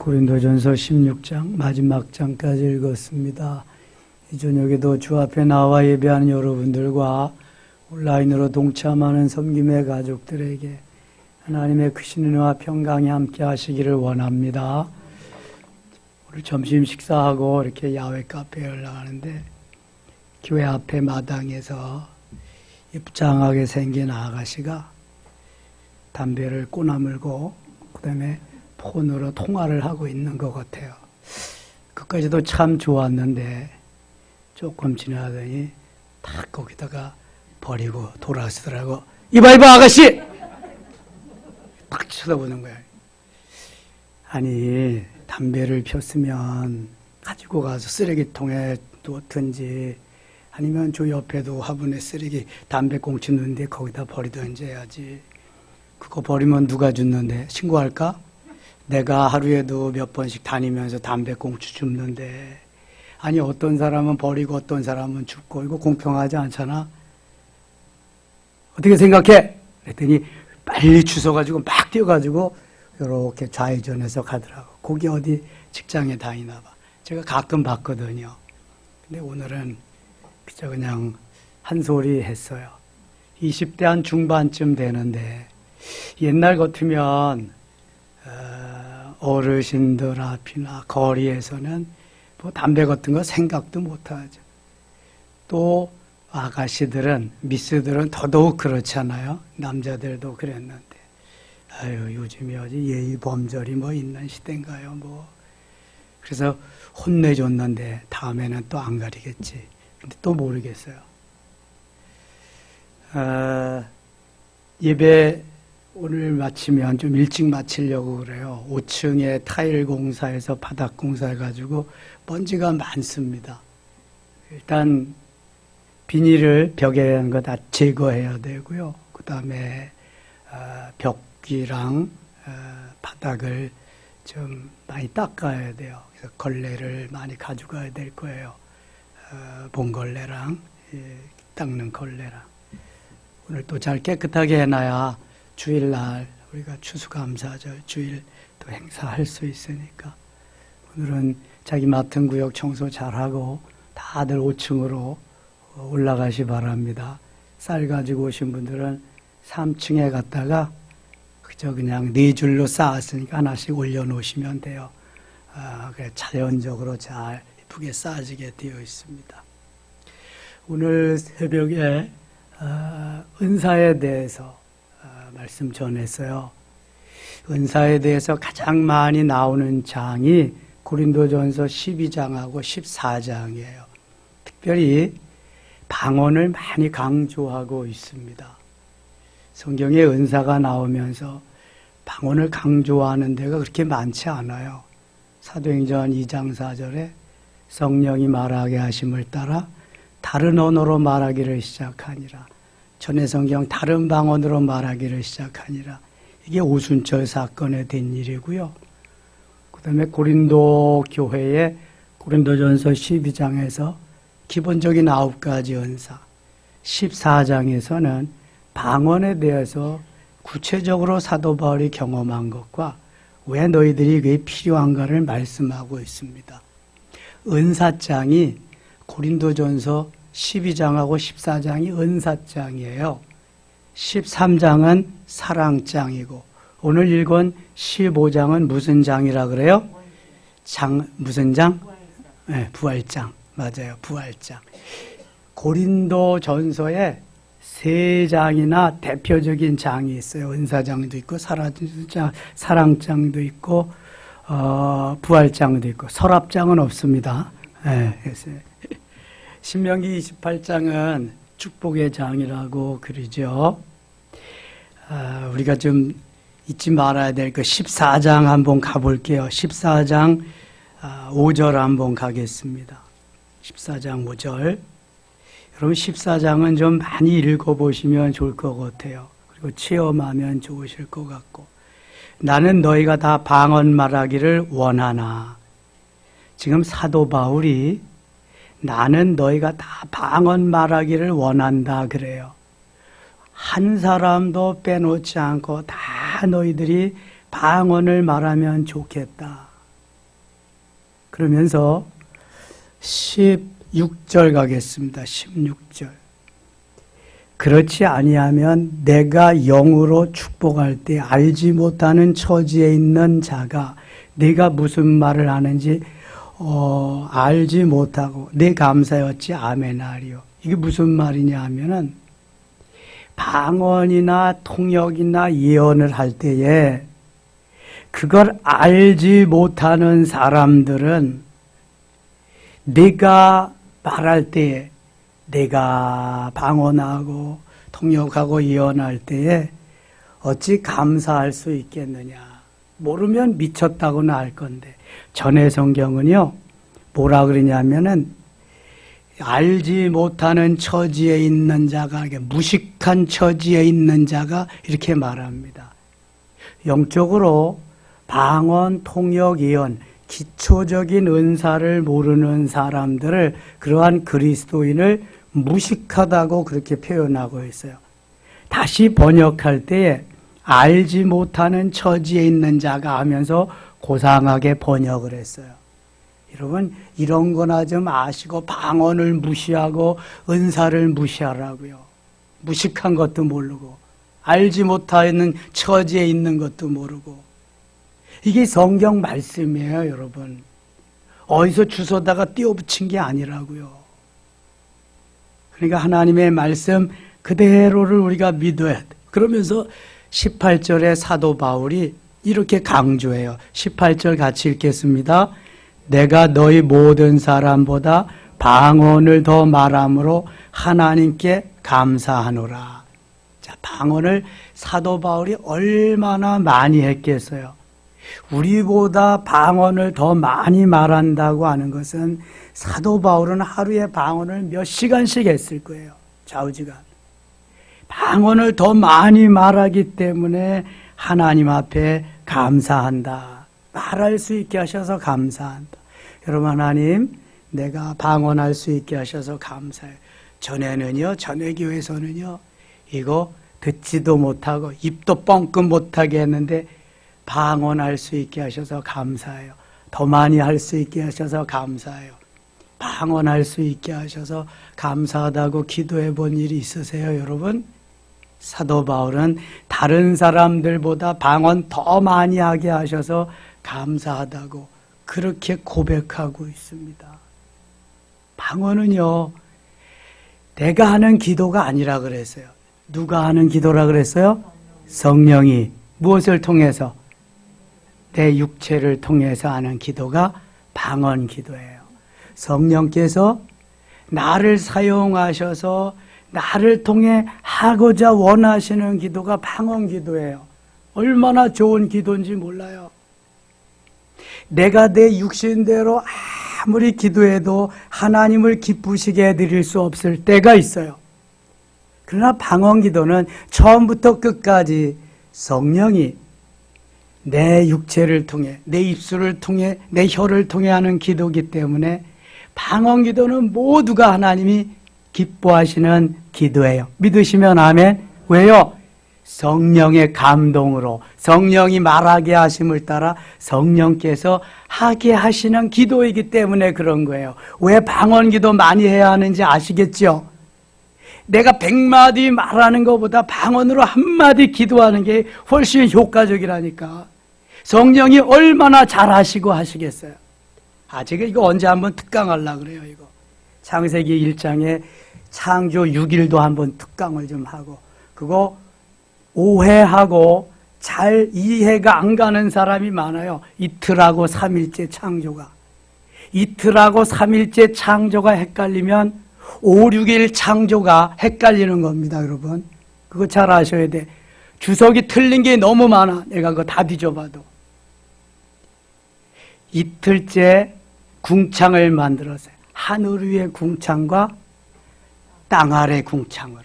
고린도전서 16장 마지막 장까지 읽었습니다. 이 저녁에도 주 앞에 나와 예배하는 여러분들과 온라인으로 동참하는 섬김의 가족들에게 하나님의 크신 은혜와 평강이 함께 하시기를 원합니다. 오늘 점심 식사하고 이렇게 야외 카페에 올라가는데 교회 앞에 마당에서 입장하게 생긴 아가씨가 담배를 꼬나물고 그 다음에 폰으로 통화를 하고 있는 것 같아요. 그까지도 참 좋았는데 조금 지나더니 탁 거기다가 버리고 돌아서더라고. 이봐 아가씨! 딱 쳐다보는 거야. 아니 담배를 폈으면 가지고 가서 쓰레기통에 두었든지 아니면 저 옆에도 화분에 쓰레기 담배꽁초 넣는데 거기다 버리든지 해야지. 그거 버리면 누가 줍는데 신고할까? 내가 하루에도 몇 번씩 다니면서 담배꽁초 줍는데 아니 어떤 사람은 버리고 어떤 사람은 줍고 이거 공평하지 않잖아. 어떻게 생각해? 그랬더니 빨리 주워가지고 막 뛰어가지고 이렇게 좌회전해서 가더라고. 거기 어디 직장에 다니나 봐. 제가 가끔 봤거든요. 근데 오늘은 그냥 한 소리 했어요. 20대 한 중반쯤 되는데 옛날 같으면 어르신들 앞이나 거리에서는 뭐 담배 같은 거 생각도 못하죠. 또 아가씨들은 미스들은 더더욱 그렇잖아요. 남자들도 그랬는데 아유 요즘이 어디 예의 범절이 뭐 있는 시대인가요 뭐. 그래서 혼내줬는데 다음에는 또 안 가리겠지. 근데 또 모르겠어요. 예배 오늘 마치면 좀 일찍 마치려고 그래요. 5층에 타일 공사해서 바닥 공사해가지고 먼지가 많습니다. 일단 비닐을 벽에 하는 거 다 제거해야 되고요. 그 다음에 벽이랑 바닥을 좀 많이 닦아야 돼요. 그래서 걸레를 많이 가져가야 될 거예요. 봉걸레랑 닦는 걸레랑. 오늘 또 잘 깨끗하게 해놔야 주일날 우리가 추수감사절 주일 또 행사할 수 있으니까 오늘은 자기 맡은 구역 청소 잘하고 다들 5층으로 올라가시 바랍니다. 쌀 가지고 오신 분들은 3층에 갔다가 그저 그냥 4줄로 쌓았으니까 하나씩 올려놓으시면 돼요. 그래 자연적으로 잘 예쁘게 쌓아지게 되어 있습니다. 오늘 새벽에 은사에 대해서 말씀 전했어요. 은사에 대해서 가장 많이 나오는 장이 고린도전서 12장하고 14장이에요. 특별히 방언을 많이 강조하고 있습니다. 성경에 은사가 나오면서 방언을 강조하는 데가 그렇게 많지 않아요. 사도행전 2장 4절에 성령이 말하게 하심을 따라 다른 언어로 말하기를 시작하니라. 전에 성경 다른 방언으로 말하기를 시작하니라. 이게 오순절 사건에 된 일이고요. 그 다음에 고린도 교회의 고린도전서 12장에서 기본적인 9가지 은사, 14장에서는 방언에 대해서 구체적으로 사도 바울이 경험한 것과 왜 너희들이 그게 필요한가를 말씀하고 있습니다. 은사장이 고린도전서 12장하고 14장이 은사장이에요. 13장은 사랑장이고 오늘 읽은 15장은 무슨 장이라 그래요? 무슨 장? 네, 부활장. 맞아요. 부활장. 고린도전서에 3장이나 대표적인 장이 있어요. 은사장도 있고 사랑장도 있고 부활장도 있고 서랍장은 없습니다. 네, 신명기 28장은 축복의 장이라고 그러죠. 우리가 좀 잊지 말아야 될 그 14장 한번 가볼게요. 14장 5절 한번 가겠습니다. 14장 5절. 여러분 14장은 좀 많이 읽어보시면 좋을 것 같아요. 그리고 체험하면 좋으실 것 같고. 나는 너희가 다 방언 말하기를 원하나. 지금 사도 바울이 나는 너희가 다 방언 말하기를 원한다 그래요. 한 사람도 빼놓지 않고 다 너희들이 방언을 말하면 좋겠다. 그러면서 16절 가겠습니다. 16절. 그렇지 아니하면 내가 영으로 축복할 때 알지 못하는 처지에 있는 자가 네가 무슨 말을 하는지 알지 못하고 네 감사였지 아멘하리요. 이게 무슨 말이냐 하면은 방언이나 통역이나 예언을 할 때에 그걸 알지 못하는 사람들은 내가 말할 때에 내가 방언하고 통역하고 예언할 때에 어찌 감사할 수 있겠느냐. 모르면 미쳤다고나 할 건데 전해 성경은요 뭐라 그러냐면은 알지 못하는 처지에 있는 자가 무식한 처지에 있는 자가 이렇게 말합니다. 영적으로 방언, 통역, 예언 기초적인 은사를 모르는 사람들을 그러한 그리스도인을 무식하다고 그렇게 표현하고 있어요. 다시 번역할 때에 알지 못하는 처지에 있는 자가 하면서 고상하게 번역을 했어요. 여러분 이런 거나 좀 아시고 방언을 무시하고 은사를 무시하라고요. 무식한 것도 모르고 알지 못하는 처지에 있는 것도 모르고 이게 성경 말씀이에요, 여러분. 어디서 주워다가 띄워붙인 게 아니라고요. 그러니까 하나님의 말씀 그대로를 우리가 믿어야 돼. 그러면서 18절에 사도 바울이 이렇게 강조해요. 18절 같이 읽겠습니다. 내가 너희 모든 사람보다 방언을 더 말함으로 하나님께 감사하노라. 자, 방언을 사도 바울이 얼마나 많이 했겠어요. 우리보다 방언을 더 많이 말한다고 하는 것은 사도 바울은 하루에 방언을 몇 시간씩 했을 거예요. 좌우지간. 방언을 더 많이 말하기 때문에 하나님 앞에 감사한다. 말할 수 있게 하셔서 감사한다. 여러분 하나님 내가 방언할 수 있게 하셔서 감사해요. 전에는요 전회교회에서는요 이거 듣지도 못하고 입도 뻥끗 못하게 했는데 방언할 수 있게 하셔서 감사해요. 더 많이 할 수 있게 하셔서 감사해요. 방언할 수 있게 하셔서 감사하다고 기도해 본 일이 있으세요, 여러분? 사도 바울은 다른 사람들보다 방언 더 많이 하게 하셔서 감사하다고 그렇게 고백하고 있습니다. 방언은요, 내가 하는 기도가 아니라 그랬어요. 누가 하는 기도라 그랬어요? 성령이. 무엇을 통해서? 내 육체를 통해서 하는 기도가 방언 기도예요. 성령께서 나를 사용하셔서 나를 통해 하고자 원하시는 기도가 방언 기도예요. 얼마나 좋은 기도인지 몰라요. 내가 내 육신대로 아무리 기도해도 하나님을 기쁘시게 해드릴 수 없을 때가 있어요. 그러나 방언 기도는 처음부터 끝까지 성령이 내 육체를 통해, 내 입술을 통해, 내 혀를 통해 하는 기도이기 때문에 방언 기도는 모두가 하나님이 기뻐하시는 기도예요. 믿으시면 아멘. 왜요? 성령의 감동으로 성령이 말하게 하심을 따라 성령께서 하게 하시는 기도이기 때문에 그런 거예요. 왜 방언 기도 많이 해야 하는지 아시겠죠? 내가 100마디 말하는 것보다 방언으로 한마디 기도하는 게 훨씬 효과적이라니까. 성령이 얼마나 잘하시고 하시겠어요. 제가 이거 언제 한번 특강하려고 그래요, 이거. 창세기 1장에 창조 6일도 한번 특강을 좀 하고, 그거 오해하고 잘 이해가 안 가는 사람이 많아요. 이틀하고 3일째 창조가. 이틀하고 3일째 창조가 헷갈리면 5, 6일 창조가 헷갈리는 겁니다, 여러분. 그거 잘 아셔야 돼. 주석이 틀린 게 너무 많아. 내가 그거 다 뒤져봐도. 이틀째 궁창을 만들었어요. 하늘 위의 궁창과 땅 아래 궁창으로.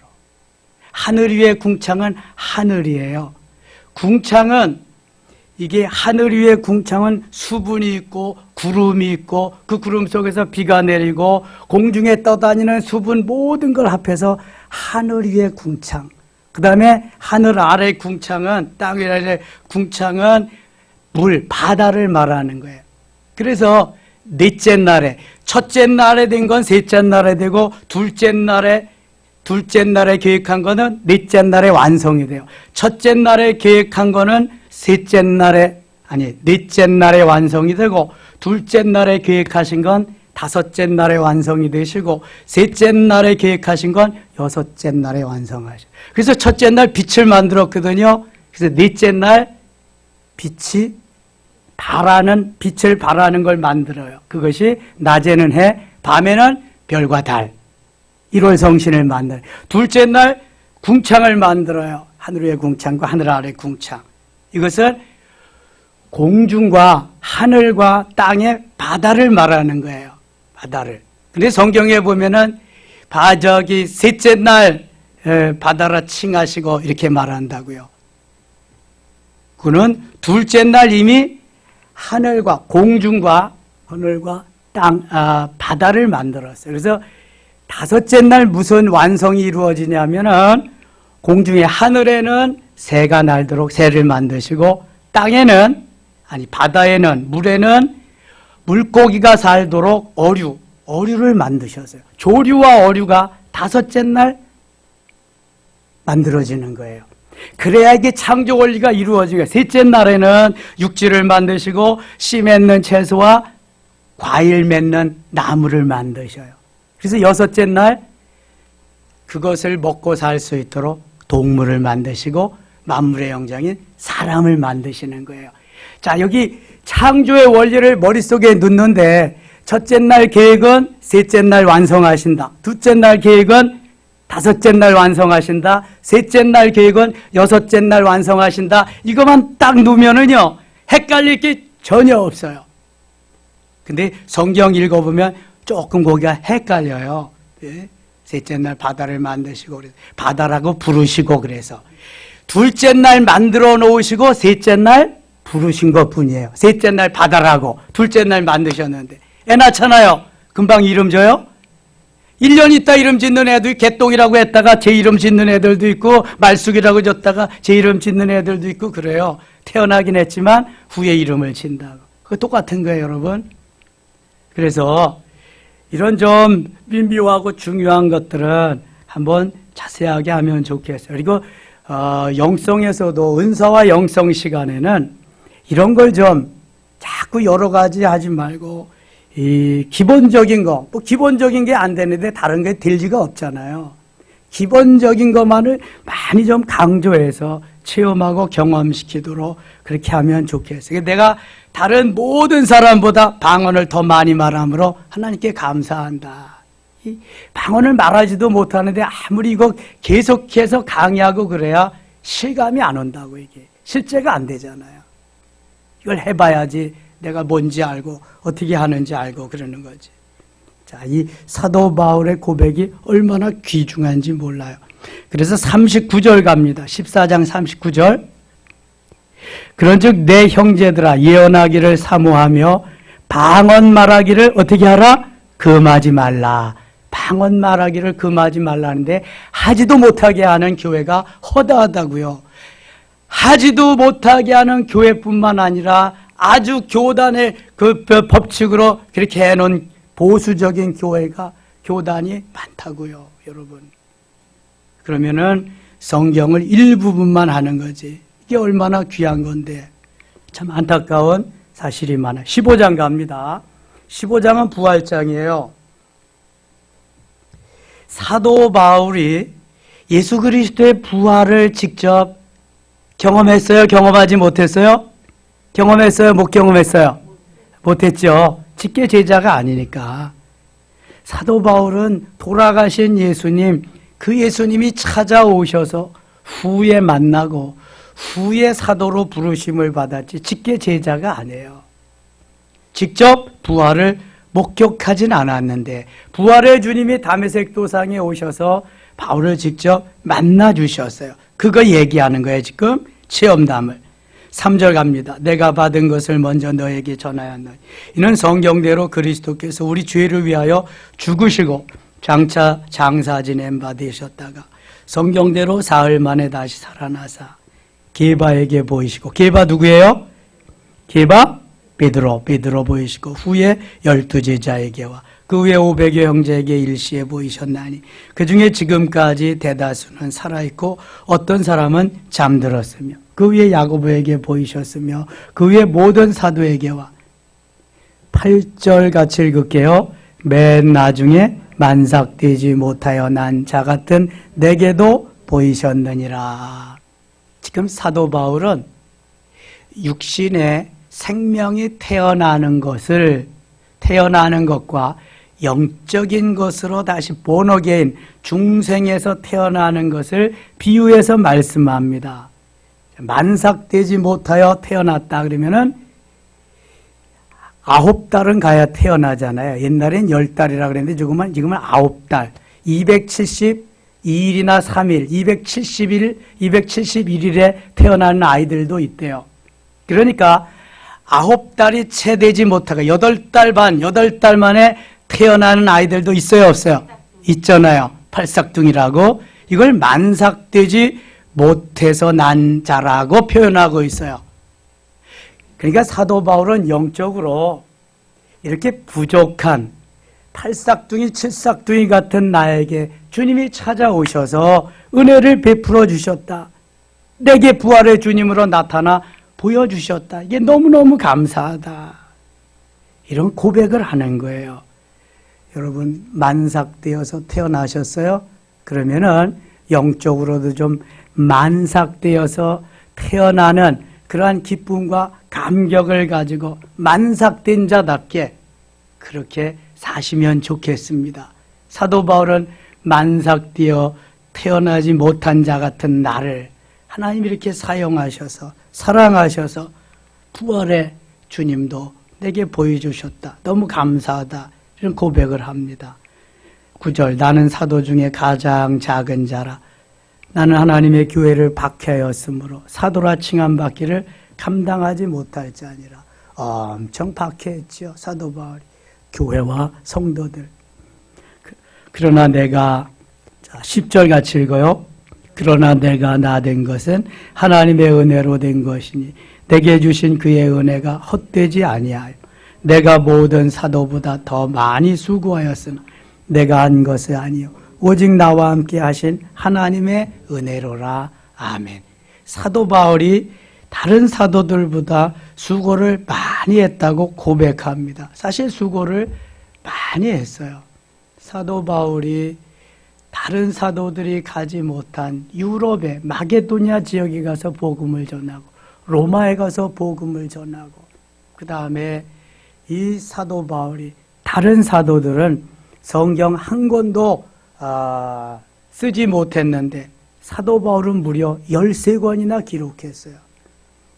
하늘 위의 궁창은 하늘이에요. 궁창은 이게 하늘 위의 궁창은 수분이 있고 구름이 있고 그 구름 속에서 비가 내리고 공중에 떠다니는 수분 모든 걸 합해서 하늘 위의 궁창. 그 다음에 하늘 아래 궁창은 땅 아래 궁창은 물, 바다를 말하는 거예요. 그래서 넷째 날에, 첫째 날에 된 건 셋째 날에 되고 둘째 날에 계획한 거는 넷째 날에 완성이 돼요. 첫째 날에 계획한 거는 넷째 날에 완성이 되고 둘째 날에 계획하신 건 다섯째 날에 완성이 되시고 셋째 날에 계획하신 건 여섯째 날에 완성하셔요. 그래서 첫째 날 빛을 만들었거든요. 그래서 넷째 날 빛을 발하는 걸 만들어요. 그것이 낮에는 해, 밤에는 별과 달, 1월 성신을 만들어요. 둘째 날 궁창을 만들어요. 하늘 위의 궁창과 하늘 아래 궁창. 이것은 공중과 하늘과 땅의 바다를 말하는 거예요. 바다를. 근데 성경에 보면은 셋째 날 바다라 칭하시고 이렇게 말한다고요. 그는 둘째 날 이미 하늘과 공중과 하늘과 땅, 바다를 만들었어요. 그래서 다섯째 날 무슨 완성이 이루어지냐면은 공중의 하늘에는 새가 날도록 새를 만드시고 바다에는 물에는 물고기가 살도록 어류를 만드셨어요. 조류와 어류가 다섯째 날 만들어지는 거예요. 그래야 이게 창조 원리가 이루어지고 셋째 날에는 육지를 만드시고 씨 맺는 채소와 과일 맺는 나무를 만드셔요. 그래서 여섯째 날 그것을 먹고 살 수 있도록 동물을 만드시고 만물의 영장인 사람을 만드시는 거예요. 자, 여기 창조의 원리를 머릿속에 넣는데 첫째 날 계획은 셋째 날 완성하신다. 둘째 날 계획은 다섯째 날 완성하신다. 셋째 날 계획은 여섯째 날 완성하신다. 이것만 딱 놓으면은요, 헷갈릴 게 전혀 없어요. 근데 성경 읽어보면 조금 거기가 헷갈려요. 예? 셋째 날 바다를 만드시고, 그래서 바다라고 부르시고, 그래서. 둘째 날 만들어 놓으시고, 셋째 날 부르신 것 뿐이에요. 셋째 날 바다라고, 둘째 날 만드셨는데. 애 낳잖아요. 금방 이름 줘요? 1년 있다 이름 짓는 애도 개똥이라고 했다가 제 이름 짓는 애들도 있고 말쑥이라고 줬다가 제 이름 짓는 애들도 있고 그래요. 태어나긴 했지만 후에 이름을 짓는다고. 그거 똑같은 거예요, 여러분. 그래서 이런 좀 미묘하고 중요한 것들은 한번 자세하게 하면 좋겠어요. 그리고 영성에서도 은사와 영성 시간에는 이런 걸 좀 자꾸 여러 가지 하지 말고 이 기본적인 거, 뭐 기본적인 게 안 되는데 다른 게 될 리가 없잖아요. 기본적인 것만을 많이 좀 강조해서 체험하고 경험시키도록 그렇게 하면 좋겠어요. 내가 다른 모든 사람보다 방언을 더 많이 말함으로 하나님께 감사한다. 이 방언을 말하지도 못하는데 아무리 이거 계속해서 강의하고 그래야 실감이 안 온다고 이게. 실제가 안 되잖아요. 이걸 해봐야지 내가 뭔지 알고 어떻게 하는지 알고 그러는 거지. 자, 이 사도 바울의 고백이 얼마나 귀중한지 몰라요. 그래서 39절 갑니다. 14장 39절. 그런즉 내 형제들아 예언하기를 사모하며 방언 말하기를 어떻게 하라? 금하지 말라. 방언 말하기를 금하지 말라는데 하지도 못하게 하는 교회가 허다하다고요. 하지도 못하게 하는 교회뿐만 아니라 아주 교단의 그 법칙으로 그렇게 해놓은 보수적인 교단이 많다고요, 여러분. 그러면은 성경을 일부분만 하는 거지. 이게 얼마나 귀한 건데. 참 안타까운 사실이 많아요. 15장 갑니다. 15장은 부활장이에요. 사도 바울이 예수 그리스도의 부활을 직접 경험했어요? 경험하지 못했어요? 경험했어요? 못 경험했어요? 못했죠. 직계 제자가 아니니까. 사도 바울은 돌아가신 예수님, 그 예수님이 찾아오셔서 후에 만나고 후에 사도로 부르심을 받았지 직계 제자가 아니에요. 직접 부활을 목격하진 않았는데 부활의 주님이 다메섹 도상에 오셔서 바울을 직접 만나 주셨어요. 그거 얘기하는 거예요, 지금. 체험담을. 3절 갑니다. 내가 받은 것을 먼저 너에게 전하였노니 이는 성경대로 그리스도께서 우리 죄를 위하여 죽으시고 장차 장사 지낸 바 되셨다가 성경대로 사흘 만에 다시 살아나사 게바에게 보이시고. 게바 누구예요? 게바 베드로 보이시고 후에 12제자에게와 그 후에 500여 형제에게 일시에 보이셨나니 그 중에 지금까지 대다수는 살아있고 어떤 사람은 잠들었으며 그 후에 야고보에게 보이셨으며 그 후에 모든 사도에게와 8절 같이 읽을게요. 맨 나중에 만삭되지 못하여 난 자 같은 내게도 보이셨느니라. 지금 사도 바울은 육신의 생명이 태어나는 것과 영적인 것으로 다시 본어게인 중생에서 태어나는 것을 비유해서 말씀합니다. 만삭되지 못하여 태어났다 그러면은 9달은 가야 태어나잖아요. 옛날엔 10달이라 그랬는데 지금은 9달, 272일이나 3일, 271일에 태어나는 아이들도 있대요. 그러니까 9달이 채 되지 못하고 8달 반, 8달 만에 태어나는 아이들도 있어요, 없어요? 있잖아요. 팔싹둥이라고. 이걸 만삭되지 못해서 난 자라고 표현하고 있어요. 그러니까 사도 바울은 영적으로 이렇게 부족한 팔싹둥이, 칠싹둥이 같은 나에게 주님이 찾아오셔서 은혜를 베풀어 주셨다. 내게 부활의 주님으로 나타나 보여주셨다. 이게 너무너무 감사하다. 이런 고백을 하는 거예요. 여러분 만삭되어서 태어나셨어요? 그러면은 영적으로도 좀 만삭되어서 태어나는 그러한 기쁨과 감격을 가지고 만삭된 자답게 그렇게 사시면 좋겠습니다. 사도 바울은 만삭되어 태어나지 못한 자 같은 나를 하나님이 이렇게 사용하셔서 사랑하셔서 부활의 주님도 내게 보여주셨다. 너무 감사하다. 이런 고백을 합니다. 9절 나는 사도 중에 가장 작은 자라. 나는 하나님의 교회를 박해하였으므로 사도라 칭함받기를 감당하지 못할 자니라. 엄청 박해했죠. 사도 바울이. 교회와 성도들. 그러나 내가 10절 같이 읽어요. 그러나 내가 나 된 것은 하나님의 은혜로 된 것이니 내게 주신 그의 은혜가 헛되지 아니하여 내가 모든 사도보다 더 많이 수고하였으나 내가 한 것이 아니요 오직 나와 함께 하신 하나님의 은혜로라. 아멘. 사도 바울이 다른 사도들보다 수고를 많이 했다고 고백합니다. 사실 수고를 많이 했어요. 사도 바울이 다른 사도들이 가지 못한 유럽의 마게도냐 지역에 가서 복음을 전하고 로마에 가서 복음을 전하고 그 다음에 이 사도 바울이 다른 사도들은 성경 한 권도 쓰지 못했는데 사도 바울은 무려 13권이나 기록했어요.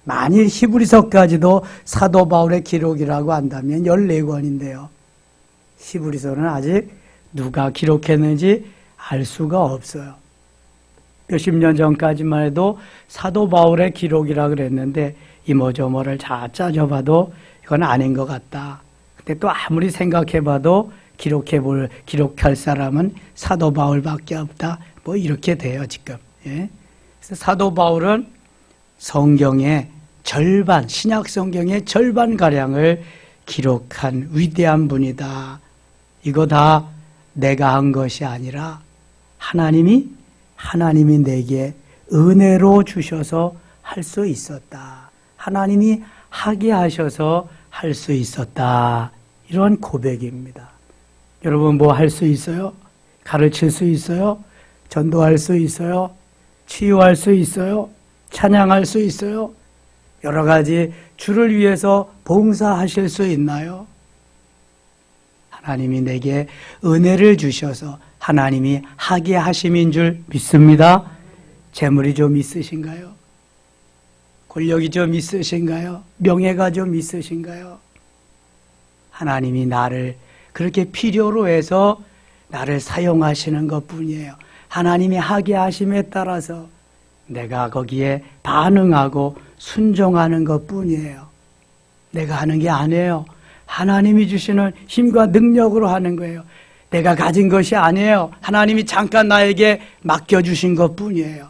만일 히브리서까지도 사도 바울의 기록이라고 한다면 14권인데요. 히브리서는 아직 누가 기록했는지 알 수가 없어요. 몇십 년 전까지만 해도 사도 바울의 기록이라 그랬는데 이모저모를 다 짜져봐도 이건 아닌 것 같다. 근데 또 아무리 생각해봐도 기록할 사람은 사도 바울밖에 없다. 뭐 이렇게 돼요 지금. 예? 그래서 사도 바울은 성경의 절반, 신약 성경의 절반 가량을 기록한 위대한 분이다. 이거 다 내가 한 것이 아니라 하나님이 내게 은혜로 주셔서 할 수 있었다. 하나님이 하게 하셔서 할 수 있었다. 이런 고백입니다. 여러분 뭐 할 수 있어요? 가르칠 수 있어요? 전도할 수 있어요? 치유할 수 있어요? 찬양할 수 있어요? 여러 가지 주를 위해서 봉사하실 수 있나요? 하나님이 내게 은혜를 주셔서 하나님이 하게 하심인 줄 믿습니다. 재물이 좀 있으신가요? 권력이 좀 있으신가요? 명예가 좀 있으신가요? 하나님이 나를 그렇게 필요로 해서 나를 사용하시는 것뿐이에요. 하나님이 하게 하심에 따라서 내가 거기에 반응하고 순종하는 것뿐이에요. 내가 하는 게 아니에요. 하나님이 주시는 힘과 능력으로 하는 거예요. 내가 가진 것이 아니에요. 하나님이 잠깐 나에게 맡겨주신 것뿐이에요.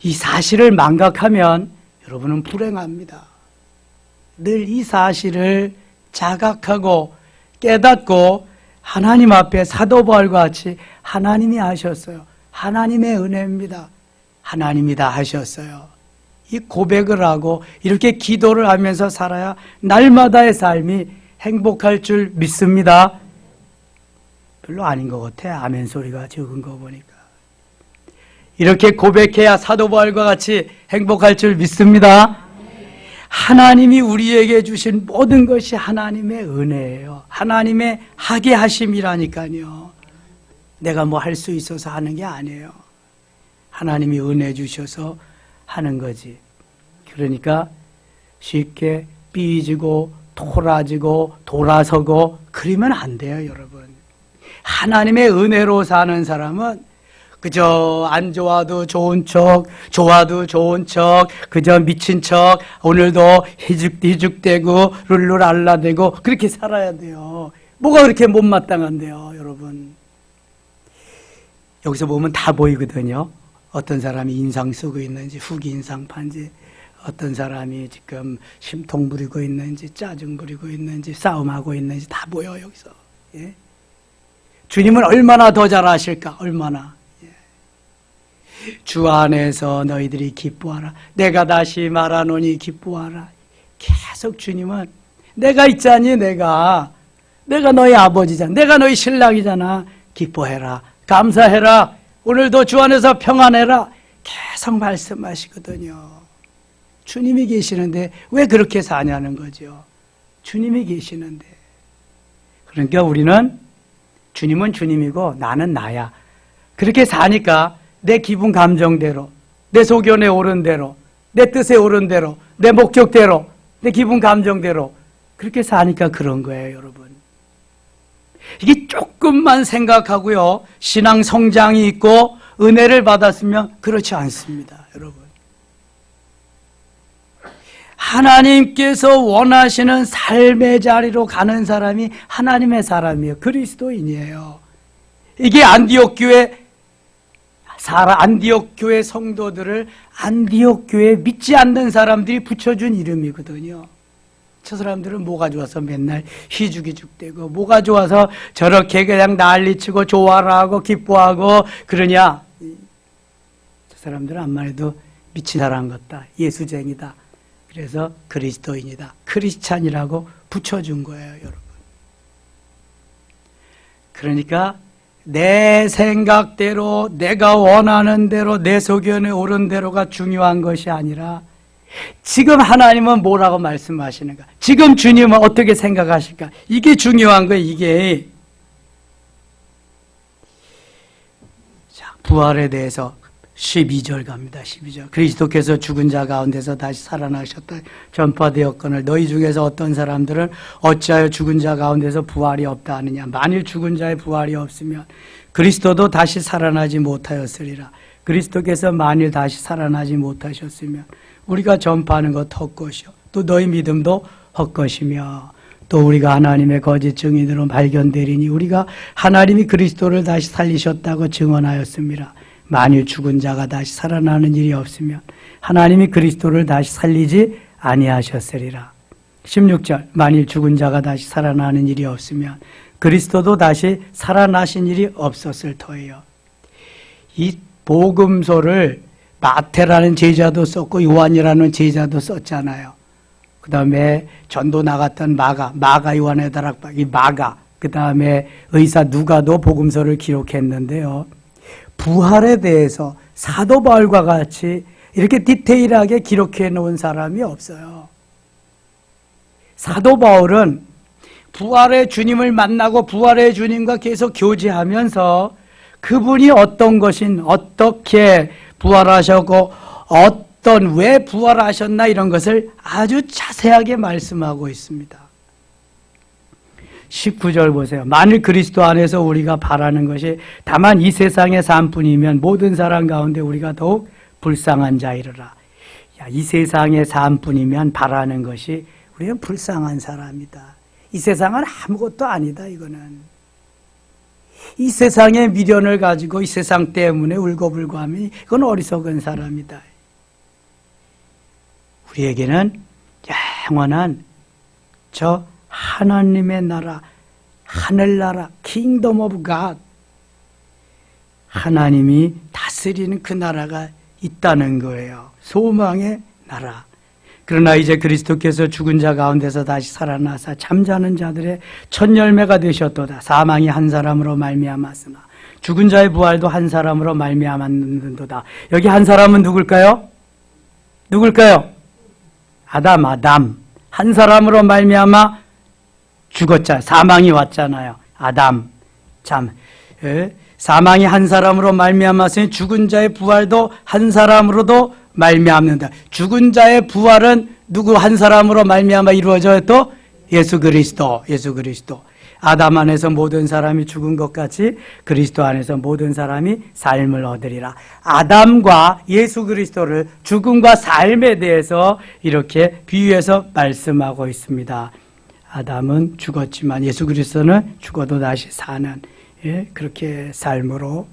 이 사실을 망각하면 여러분은 불행합니다. 늘 이 사실을 자각하고 깨닫고 하나님 앞에 사도 바울과 같이 하나님이 하셨어요. 하나님의 은혜입니다. 하나님이 다 하셨어요. 이 고백을 하고 이렇게 기도를 하면서 살아야 날마다의 삶이 행복할 줄 믿습니다. 별로 아닌 것 같아. 아멘 소리가 적은 거 보니까. 이렇게 고백해야 사도 바울과 같이 행복할 줄 믿습니다. 하나님이 우리에게 주신 모든 것이 하나님의 은혜예요. 하나님의 하게 하심이라니까요. 내가 뭐 할 수 있어서 하는 게 아니에요. 하나님이 은혜 주셔서 하는 거지. 그러니까 쉽게 삐지고 토라지고 돌아서고 그러면 안 돼요, 여러분. 하나님의 은혜로 사는 사람은 그저 안 좋아도 좋은 척, 좋아도 좋은 척, 그저 미친 척, 오늘도 희죽희죽대고 룰루랄라대고 그렇게 살아야 돼요. 뭐가 그렇게 못마땅한데요, 여러분. 여기서 보면 다 보이거든요. 어떤 사람이 인상 쓰고 있는지, 후기 인상판지, 어떤 사람이 지금 심통 부리고 있는지, 짜증 부리고 있는지, 싸움하고 있는지 다 보여, 여기서. 예? 주님은 얼마나 더 잘하실까, 얼마나. 주 안에서 너희들이 기뻐하라. 내가 다시 말하노니 기뻐하라. 계속 주님은 내가 있자니 내가 너희 아버지잖아. 내가 너희 신랑이잖아. 기뻐해라. 감사해라. 오늘도 주 안에서 평안해라. 계속 말씀하시거든요. 주님이 계시는데 왜 그렇게 사냐는 거죠. 주님이 계시는데. 그러니까 우리는 주님은 주님이고 나는 나야. 그렇게 사니까 내 기분 감정대로, 내 소견에 오른 대로, 내 뜻에 오른 대로, 내 목적대로, 내 기분 감정대로 그렇게 사니까 그런 거예요, 여러분. 이게 조금만 생각하고요, 신앙 성장이 있고 은혜를 받았으면 그렇지 않습니다, 여러분. 하나님께서 원하시는 삶의 자리로 가는 사람이 하나님의 사람이에요. 그리스도인이에요. 이게 안디옥 교회 성도들을 안디옥 교회 믿지 않는 사람들이 붙여준 이름이거든요. 저 사람들은 뭐가 좋아서 맨날 희죽희죽대고 뭐가 좋아서 저렇게 그냥 난리치고 좋아라 하고 기뻐하고 그러냐. 저 사람들은 암만 해도 미친 사람 같다. 예수쟁이다. 그래서 그리스도인이다. 크리스찬이라고 붙여준 거예요, 여러분. 그러니까 내 생각대로 내가 원하는 대로 내 소견에 오른 대로가 중요한 것이 아니라 지금 하나님은 뭐라고 말씀하시는가? 지금 주님은 어떻게 생각하실까? 이게 중요한 거예요, 이게. 자, 부활에 대해서 12절 갑니다. 12절. 그리스도께서 죽은 자 가운데서 다시 살아나셨다 전파되었거늘 너희 중에서 어떤 사람들은 어찌하여 죽은 자 가운데서 부활이 없다 하느냐. 만일 죽은 자의 부활이 없으면 그리스도도 다시 살아나지 못하였으리라. 그리스도께서 만일 다시 살아나지 못하셨으면 우리가 전파하는 것 헛것이요 또 너희 믿음도 헛것이며 또 우리가 하나님의 거짓 증인으로 발견되리니 우리가 하나님이 그리스도를 다시 살리셨다고 증언하였습니다. 만일 죽은 자가 다시 살아나는 일이 없으면 하나님이 그리스도를 다시 살리지 아니하셨으리라. 16절. 만일 죽은 자가 다시 살아나는 일이 없으면 그리스도도 다시 살아나신 일이 없었을 터예요. 이 복음서를 마태라는 제자도 썼고 요한이라는 제자도 썼잖아요. 그 다음에 전도 나갔던 마가 요한의 다락방, 이 마가, 그 다음에 의사 누가도 복음서를 기록했는데요. 부활에 대해서 사도 바울과 같이 이렇게 디테일하게 기록해 놓은 사람이 없어요. 사도 바울은 부활의 주님을 만나고 부활의 주님과 계속 교제하면서 그분이 어떤 것인, 어떻게 부활하셨고 왜 부활하셨나 이런 것을 아주 자세하게 말씀하고 있습니다. 19절 보세요. 만일 그리스도 안에서 우리가 바라는 것이 다만 이 세상의 삶뿐이면 모든 사람 가운데 우리가 더욱 불쌍한 자이르라. 이 세상의 삶뿐이면 바라는 것이 우리는 불쌍한 사람이다. 이 세상은 아무것도 아니다, 이거는. 이 세상의 미련을 가지고 이 세상 때문에 울고불고 하면 이건 어리석은 사람이다. 우리에게는 영원한 저 하나님의 나라, 하늘나라, 킹덤 오브 갓, 하나님이 다스리는 그 나라가 있다는 거예요. 소망의 나라. 그러나 이제 그리스도께서 죽은 자 가운데서 다시 살아나사 잠자는 자들의 첫 열매가 되셨도다. 사망이 한 사람으로 말미암았으나 죽은 자의 부활도 한 사람으로 말미암았는도다. 여기 한 사람은 누굴까요? 누굴까요? 아담. 한 사람으로 말미암아 죽었잖아요. 사망이 왔잖아요. 아담. 참, 사망이 한 사람으로 말미암았으니 죽은 자의 부활도 한 사람으로도 말미암는다. 죽은 자의 부활은 누구 한 사람으로 말미암아 이루어져요? 또 예수 그리스도. 아담 안에서 모든 사람이 죽은 것 같이 그리스도 안에서 모든 사람이 삶을 얻으리라. 아담과 예수 그리스도를 죽음과 삶에 대해서 이렇게 비유해서 말씀하고 있습니다. 아담은 죽었지만 예수 그리스도는 죽어도 다시 사는, 그렇게 삶으로.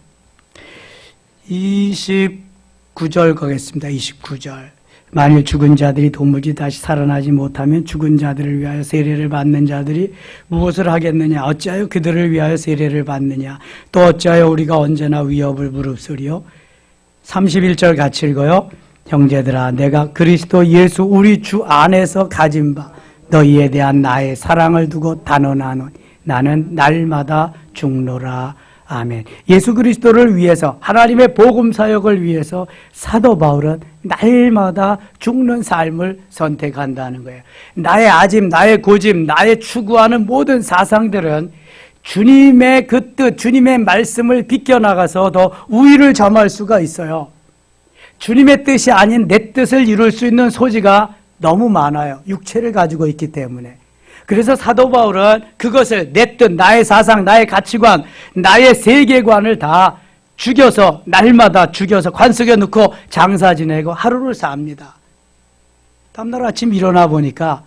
29절 가겠습니다. 29절. 만일 죽은 자들이 도무지 다시 살아나지 못하면 죽은 자들을 위하여 세례를 받는 자들이 무엇을 하겠느냐? 어찌하여 그들을 위하여 세례를 받느냐? 또 어찌하여 우리가 언제나 위협을 무릅쓰리요? 31절 같이 읽어요. 형제들아, 내가 그리스도 예수 우리 주 안에서 가진 바 너희에 대한 나의 사랑을 두고 단언하노니 나는 날마다 죽노라. 아멘. 예수 그리스도를 위해서, 하나님의 복음 사역을 위해서 사도 바울은 날마다 죽는 삶을 선택한다는 거예요. 나의 아짐, 나의 고집, 나의 추구하는 모든 사상들은 주님의 그 뜻, 주님의 말씀을 비껴나가서 더 우위를 점할 수가 있어요. 주님의 뜻이 아닌 내 뜻을 이룰 수 있는 소지가 너무 많아요. 육체를 가지고 있기 때문에. 그래서 사도 바울은 그것을 내 뜻, 나의 사상, 나의 가치관, 나의 세계관을 다 죽여서, 날마다 죽여서 관 속에 넣고 장사 지내고 하루를 삽니다. 다음날 아침 일어나 보니까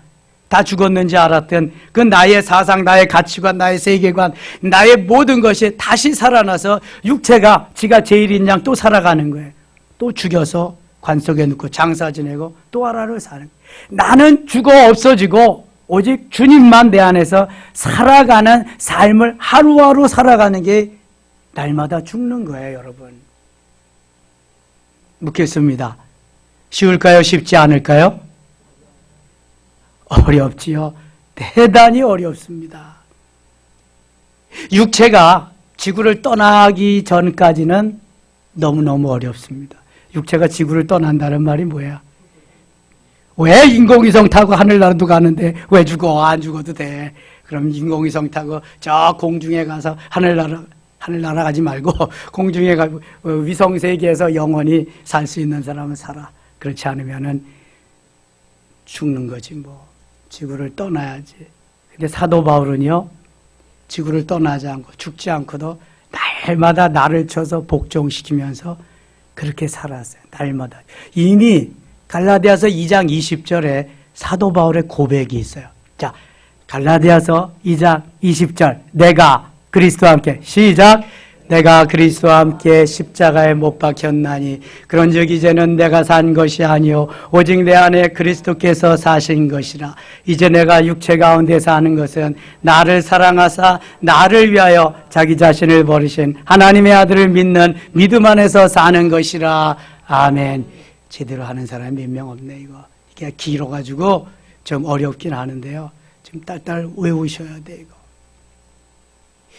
다 죽었는지 알았던 그 나의 사상, 나의 가치관, 나의 세계관, 나의 모든 것이 다시 살아나서 육체가 지가 제일인 양 또 살아가는 거예요. 또 죽여서 관 속에 넣고 장사 지내고 또 하루를 사는 거예요. 나는 죽어 없어지고 오직 주님만 내 안에서 살아가는 삶을 하루하루 살아가는 게 날마다 죽는 거예요, 여러분. 묻겠습니다. 쉬울까요? 쉽지 않을까요? 어렵지요. 대단히 어렵습니다. 육체가 지구를 떠나기 전까지는 너무너무 어렵습니다. 육체가 지구를 떠난다는 말이 뭐야? 왜 인공위성 타고 하늘나라도 가는데 왜 죽어? 안 죽어도 돼. 그럼 인공위성 타고 저 공중에 가서 하늘나라 가지 말고 공중에 가고 위성세계에서 영원히 살 수 있는 사람은 살아. 그렇지 않으면은 죽는 거지 뭐. 지구를 떠나야지. 근데 사도 바울은요, 지구를 떠나지 않고 죽지 않고도 날마다 나를 쳐서 복종시키면서 그렇게 살았어요. 날마다. 이미 갈라디아서 2장 20절에 사도 바울의 고백이 있어요. 자, 갈라디아서 2장 20절. 내가 그리스도와 함께, 시작. 내가 그리스도와 함께 십자가에 못 박혔나니 그런즉 이제는 내가 산 것이 아니요 오직 내 안에 그리스도께서 사신 것이라. 이제 내가 육체 가운데 사는 것은 나를 사랑하사 나를 위하여 자기 자신을 버리신 하나님의 아들을 믿는 믿음 안에서 사는 것이라. 아멘. 제대로 하는 사람이 몇 명 없네. 이게 길어가지고 좀 어렵긴 하는데요, 좀 딸딸 외우셔야 돼. 이거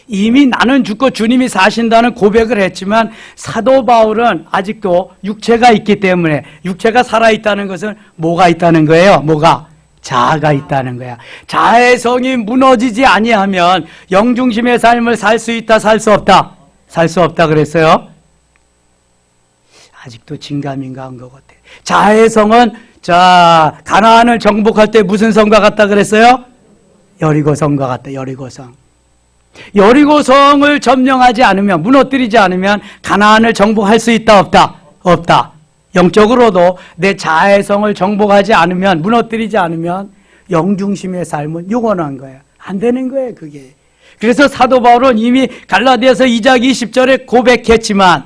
이미 나는 죽고 주님이 사신다는 고백을 했지만 사도 바울은 아직도 육체가 있기 때문에, 육체가 살아있다는 것은 뭐가 있다는 거예요? 뭐가? 자아가 있다는 거야. 자아의 성이 무너지지 아니하면 영중심의 삶을 살 수 있다, 살 수 없다? 살 수 없다 그랬어요. 아직도 진감인가한 것 같아. 자아의 성은, 자, 가나안을 정복할 때 무슨 성과 같다 그랬어요? 여리고성과 같다. 여리고성. 여리고성을 점령하지 않으면, 무너뜨리지 않으면 가나안을 정복할 수 있다, 없다? 없다. 영적으로도 내 자아의 성을 정복하지 않으면, 무너뜨리지 않으면 영중심의 삶은 영원한 거예요. 안 되는 거예요, 그게. 그래서 사도 바울은 이미 갈라디아서 2장 20절에 고백했지만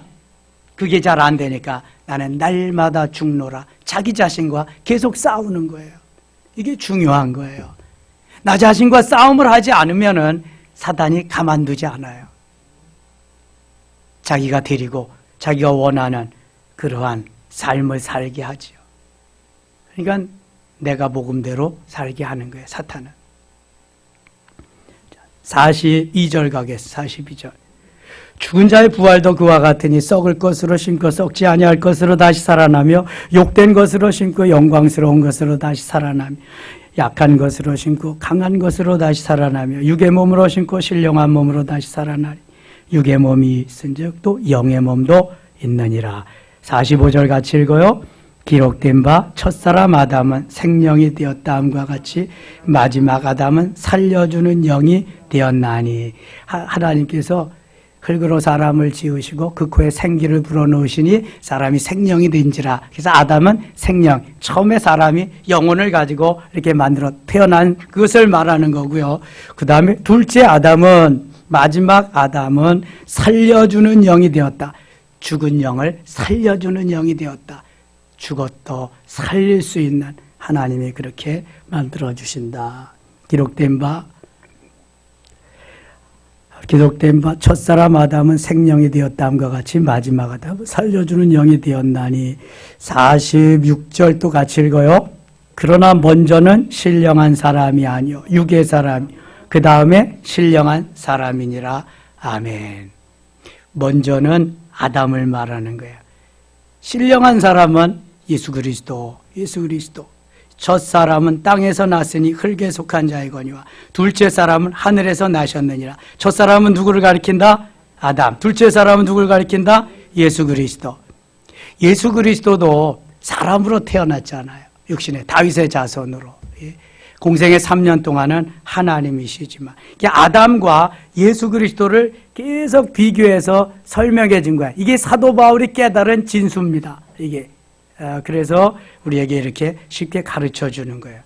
그게 잘 안 되니까 나는 날마다 죽노라. 자기 자신과 계속 싸우는 거예요. 이게 중요한 거예요. 나 자신과 싸움을 하지 않으면은 사단이 가만두지 않아요. 자기가 데리고 자기가 원하는 그러한 삶을 살게 하지요. 그러니까 내가 복음대로 살게 하는 거예요, 사탄은. 42절 가겠습니다. 42절. 죽은 자의 부활도 그와 같으니 썩을 것으로 심고 썩지 아니할 것으로 다시 살아나며 욕된 것으로 심고 영광스러운 것으로 다시 살아나며 약한 것으로 심고 강한 것으로 다시 살아나며 육의 몸으로 심고 신령한 몸으로 다시 살아나리. 육의 몸이 있은즉 또 영의 몸도 있느니라. 45절 같이 읽어요. 기록된 바 첫사람 아담은 생명이 되었다함과 같이 마지막 아담은 살려주는 영이 되었나니. 하나님께서 흙으로 사람을 지으시고 그 코에 생기를 불어넣으시니 사람이 생명이 된지라. 그래서 아담은 생명, 처음에 사람이 영혼을 가지고 이렇게 만들어 태어난 그것을 말하는 거고요. 그 다음에 둘째 아담은, 마지막 아담은 살려주는 영이 되었다. 죽은 영을 살려주는 영이 되었다. 죽었도 살릴 수 있는 하나님이 그렇게 만들어 주신다. 기록된 바 첫사람 아담은 생명이 되었다함과 같이 마지막 아담은 살려주는 영이 되었나니. 46절 또 같이 읽어요. 그러나 먼저는 신령한 사람이 아니요 육의 사람, 그 다음에 신령한 사람이니라. 아멘. 먼저는 아담을 말하는 거예요. 신령한 사람은 예수 그리스도. 첫 사람은 땅에서 났으니 흙에 속한 자이거니와 둘째 사람은 하늘에서 나셨느니라. 첫 사람은 누구를 가리킨다? 아담. 둘째 사람은 누구를 가리킨다? 예수 그리스도. 예수 그리스도도 사람으로 태어났잖아요. 육신의 다윗의 자손으로. 공생의 3년 동안은 하나님이시지만 아담과 예수 그리스도를 계속 비교해서 설명해 준 거야. 이게 사도 바울이 깨달은 진수입니다. 이게. 그래서 우리에게 이렇게 쉽게 가르쳐 주는 거예요.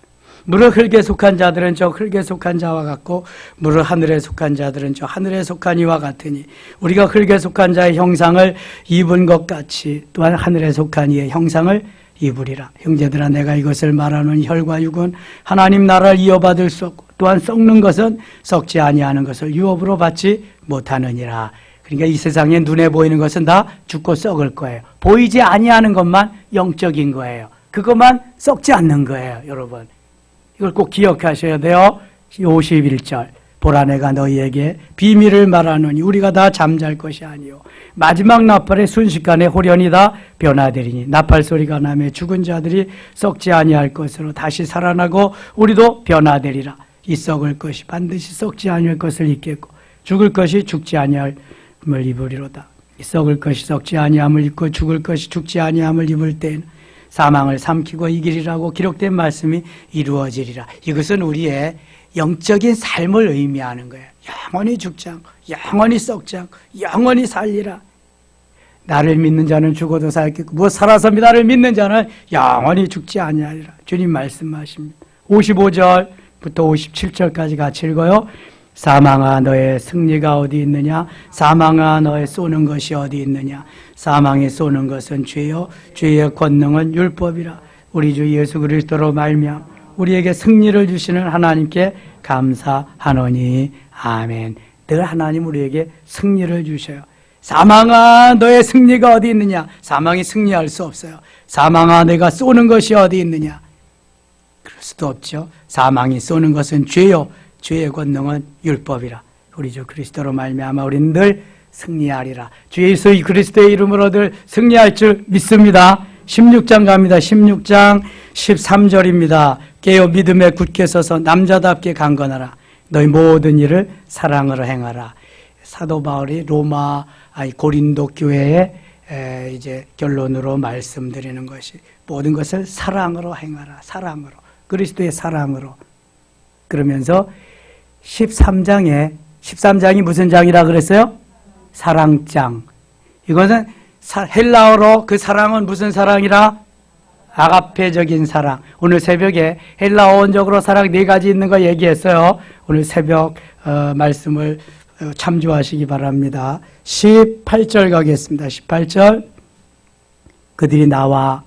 무릇 흙에 속한 자들은 저 흙에 속한 자와 같고 무릇 하늘에 속한 자들은 저 하늘에 속한 이와 같으니 우리가 흙에 속한 자의 형상을 입은 것 같이 또한 하늘에 속한 이의 형상을 입으리라. 형제들아, 내가 이것을 말하는 혈과 육은 하나님 나라를 이어받을 수 없고 또한 썩는 것은 썩지 아니하는 것을 유업으로 받지 못하느니라. 그러니까 이 세상에 눈에 보이는 것은 다 죽고 썩을 거예요. 보이지 아니하는 것만 영적인 거예요. 그것만 썩지 않는 거예요, 여러분. 이걸 꼭 기억하셔야 돼요. 51절. 보라, 내가 너희에게 비밀을 말하노니 우리가 다 잠잘 것이 아니요 마지막 나팔의 순식간에 홀연히 다 변화되리니 나팔 소리가 나며 죽은 자들이 썩지 아니할 것으로 다시 살아나고 우리도 변화되리라. 이 썩을 것이 반드시 썩지 아니할 것을 입겠고 죽을 것이 죽지 아니할 을 입으리로다. 썩을 것이 썩지 아니함을 입고 죽을 것이 죽지 아니함을 입을 때에는 사망을 삼키고 이기리라고 기록된 말씀이 이루어지리라. 이것은 우리의 영적인 삶을 의미하는 거예요. 영원히 죽지 않고 영원히 썩지 않고 영원히 살리라. 나를 믿는 자는 죽어도 살겠고 무엇 살아서 나를 믿는 자는 영원히 죽지 아니하리라. 주님 말씀하십니다. 55절부터 57절까지 같이 읽어요. 사망아, 너의 승리가 어디 있느냐? 사망아, 너의 쏘는 것이 어디 있느냐? 사망이 쏘는 것은 죄요 죄의 권능은 율법이라. 우리 주 예수 그리스도로 말미암아 우리에게 승리를 주시는 하나님께 감사하노니. 아멘. 늘 하나님 우리에게 승리를 주셔요. 사망아, 너의 승리가 어디 있느냐? 사망이 승리할 수 없어요. 사망아, 내가 쏘는 것이 어디 있느냐? 그럴 수도 없죠. 사망이 쏘는 것은 죄요 죄의 권능은 율법이라. 우리 주 그리스도로 말미암아 우리는 늘 승리하리라. 주 예수 그리스도의 이름으로 늘 승리할 줄 믿습니다. 16장 갑니다. 16장 13절입니다. 깨어 믿음에 굳게 서서 남자답게 강건하라. 너희 모든 일을 사랑으로 행하라. 사도 바울이 고린도 교회에 이제 결론으로 말씀드리는 것이 모든 것을 사랑으로 행하라. 사랑으로. 그리스도의 사랑으로. 그러면서 13장이 무슨 장이라 그랬어요? 사랑장. 이것은 헬라어로 그 사랑은 무슨 사랑이라? 아가페적인 사랑. 오늘 새벽에 헬라어 원적으로 사랑 4가지 있는 거 얘기했어요. 오늘 새벽 말씀을 참조하시기 바랍니다. 18절 가겠습니다. 18절. 그들이 나와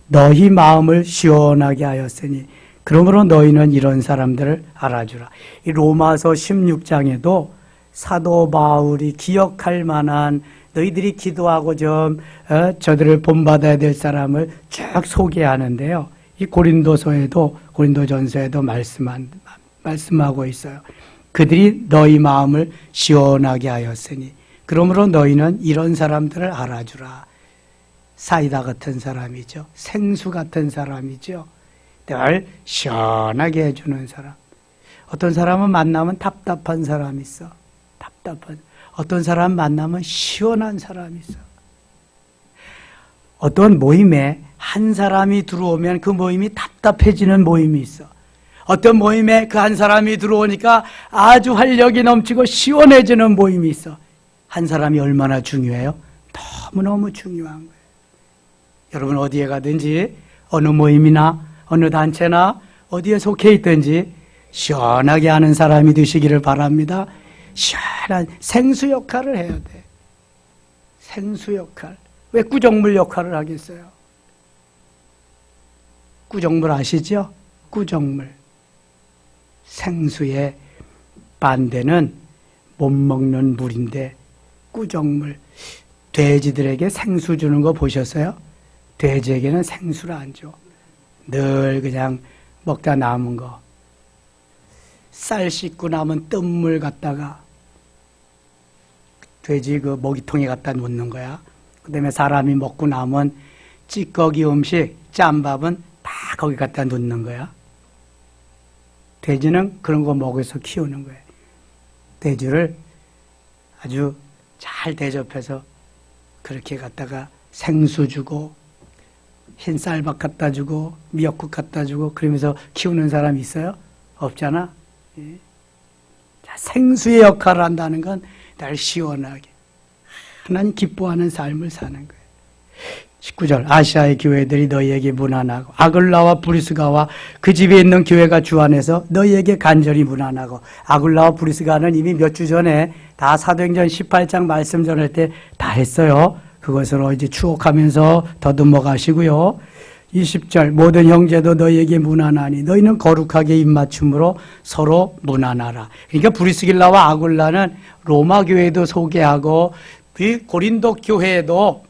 너희 마음을 시원하게 하였으니 그러므로 너희는 이런 사람들을 알아주라. 이 로마서 16장에도 사도 바울이 기억할 만한 너희들이 기도하고 저들을 본받아야 될 사람을 쭉 소개하는데요. 이 고린도전서에도 말씀하고 있어요. 그들이 너희 마음을 시원하게 하였으니 그러므로 너희는 이런 사람들을 알아주라. 사이다 같은 사람이죠. 생수 같은 사람이죠. 늘 시원하게 해주는 사람. 어떤 사람은 만나면 답답한 사람이 있어. 어떤 사람 만나면 시원한 사람이 있어. 어떤 모임에 한 사람이 들어오면 그 모임이 답답해지는 모임이 있어. 어떤 모임에 그 한 사람이 들어오니까 아주 활력이 넘치고 시원해지는 모임이 있어. 한 사람이 얼마나 중요해요? 너무너무 중요한 거예요. 여러분 어디에 가든지 어느 모임이나 어느 단체나 어디에 속해 있든지 시원하게 하는 사람이 되시기를 바랍니다. 시원한 생수 역할을 해야 돼. 생수 역할. 왜 꾸정물 역할을 하겠어요? 꾸정물 아시죠? 꾸정물. 생수의 반대는 못 먹는 물인데 꾸정물. 돼지들에게 생수 주는 거 보셨어요? 돼지에게는 생수를 안 줘. 늘 그냥 먹다 남은 거. 쌀 씻고 남은 뜬물 갖다가 돼지 그 먹이통에 갖다 놓는 거야. 그 다음에 사람이 먹고 남은 찌꺼기 음식, 짬밥은 다 거기 갖다 놓는 거야. 돼지는 그런 거 먹여서 키우는 거예요. 돼지를 아주 잘 대접해서 그렇게 갖다가 생수 주고 흰 쌀밥 갖다 주고 미역국 갖다 주고 그러면서 키우는 사람이 있어요? 없잖아. 예. 자, 생수의 역할을 한다는 건 날 시원하게 하나님 기뻐하는 삶을 사는 거예요. 19절 아시아의 교회들이 너희에게 문안하고 아굴라와 브리스가와 그 집에 있는 교회가 주 안에서 너희에게 간절히 문안하고 아굴라와 브리스가는 이미 몇 주 전에 다 사도행전 18장 말씀 전할 때 다 했어요. 그것으로 이제 추억하면서 더듬어 가시고요. 20절 모든 형제도 너희에게 문안하니 너희는 거룩하게 입맞춤으로 서로 문안하라. 그러니까 브리스길라와 아굴라는 로마 교회도 소개하고 그 고린도 교회에도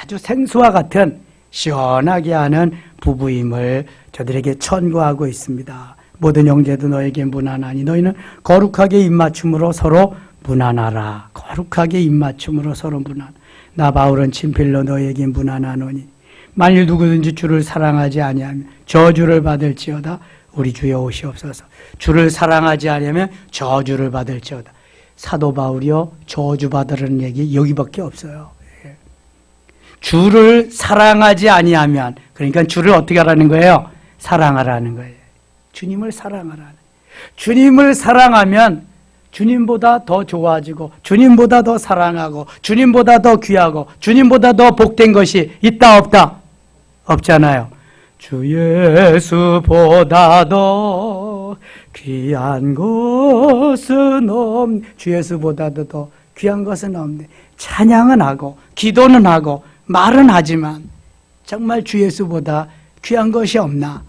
아주 생수와 같은 시원하게 하는 부부임을 저들에게 천구하고 있습니다. 모든 형제도 너에게 문안하니 너희는 거룩하게 입맞춤으로 서로 문안하라. 거룩하게 입맞춤으로 서로 문안. 나 바울은 친필로 너에게 문안하노니 만일 누구든지 주를 사랑하지 아니하면 저주를 받을지어다. 우리 주여 오시옵소서. 주를 사랑하지 아니하면 저주를 받을지어다. 사도 바울이요 저주 받으라는 얘기 여기밖에 없어요. 주를 사랑하지 아니하면 그러니까 주를 어떻게 하라는 거예요? 사랑하라는 거예요. 주님을 사랑하라는. 주님을 사랑하면 주님보다 더 좋아지고 주님보다 더 사랑하고 주님보다 더 귀하고 주님보다 더 복된 것이 있다 없다? 없잖아요. 주 예수보다 더 귀한 것은 없네. 주 예수보다도 더 귀한 것은 없네. 찬양은 하고 기도는 하고 말은 하지만 정말 주 예수보다 귀한 것이 없나?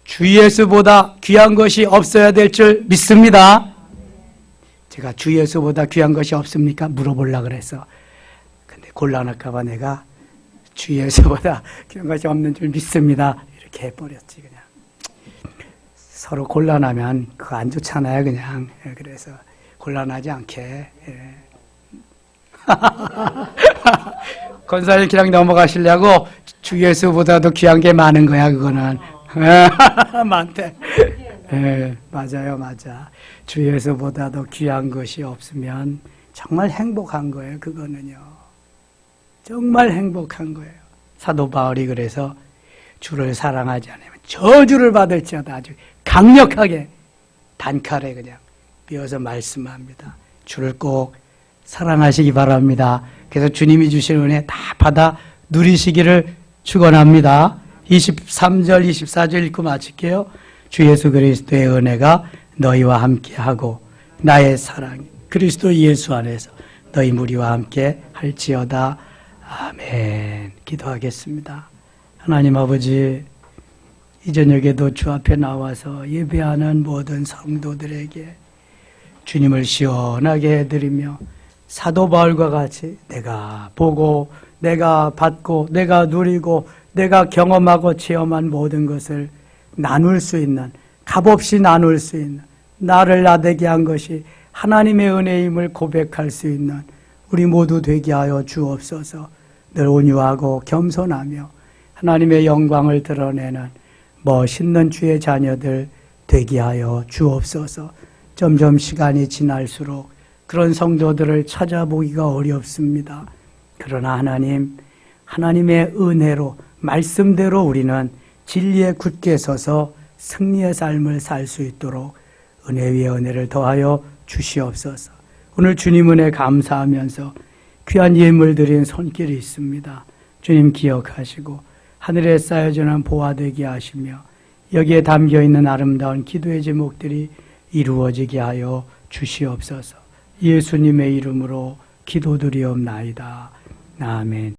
주 예수보다 귀한 것이 없어야 될 줄 믿습니다. 제가 주 예수보다 귀한 것이 없습니까? 물어보려고 그래서. 근데 곤란할까 봐 내가 주 예수보다 귀한 것이 없는 줄 믿습니다. 이렇게 해버렸지 그냥. 서로 곤란하면 그거 안 좋잖아요 그냥. 그래서 곤란하지 않게. 권사님 그냥 넘어가시려고 주 예수보다도 귀한 게 많은 거야 그거는. 많대. 맞아요 맞아. 주 예수보다도 귀한 것이 없으면 정말 행복한 거예요 그거는요. 정말 행복한 거예요. 사도 바울이 그래서 주를 사랑하지 않으면 저주를 받을지어다 아주 강력하게 단칼에 그냥 비어서 말씀합니다. 주를 꼭 사랑하시기 바랍니다. 그래서 주님이 주신 은혜 다 받아 누리시기를 축원합니다. 23절 24절 읽고 마칠게요. 주 예수 그리스도의 은혜가 너희와 함께하고 나의 사랑이 그리스도 예수 안에서 너희 무리와 함께 할지어다. 아멘. 기도하겠습니다. 하나님 아버지 이 저녁에도 주 앞에 나와서 예배하는 모든 성도들에게 주님을 시원하게 해드리며 사도 바울과 같이 내가 보고 내가 받고 내가 누리고 내가 경험하고 체험한 모든 것을 나눌 수 있는, 값없이 나눌 수 있는, 나를 나되게 한 것이 하나님의 은혜임을 고백할 수 있는 우리 모두 되게 하여 주옵소서. 늘 온유하고 겸손하며 하나님의 영광을 드러내는 멋있는 주의 자녀들 되게 하여 주옵소서. 점점 시간이 지날수록 그런 성도들을 찾아보기가 어렵습니다. 그러나 하나님, 하나님의 은혜로 말씀대로 우리는 진리에 굳게 서서 승리의 삶을 살 수 있도록 은혜 위에 은혜를 더하여 주시옵소서. 오늘 주님 은혜 감사하면서 귀한 예물 드린 손길이 있습니다. 주님 기억하시고 하늘에 쌓여지는 보화 되게 하시며 여기에 담겨있는 아름다운 기도의 제목들이 이루어지게 하여 주시옵소서. 예수님의 이름으로 기도드리옵나이다. 아멘.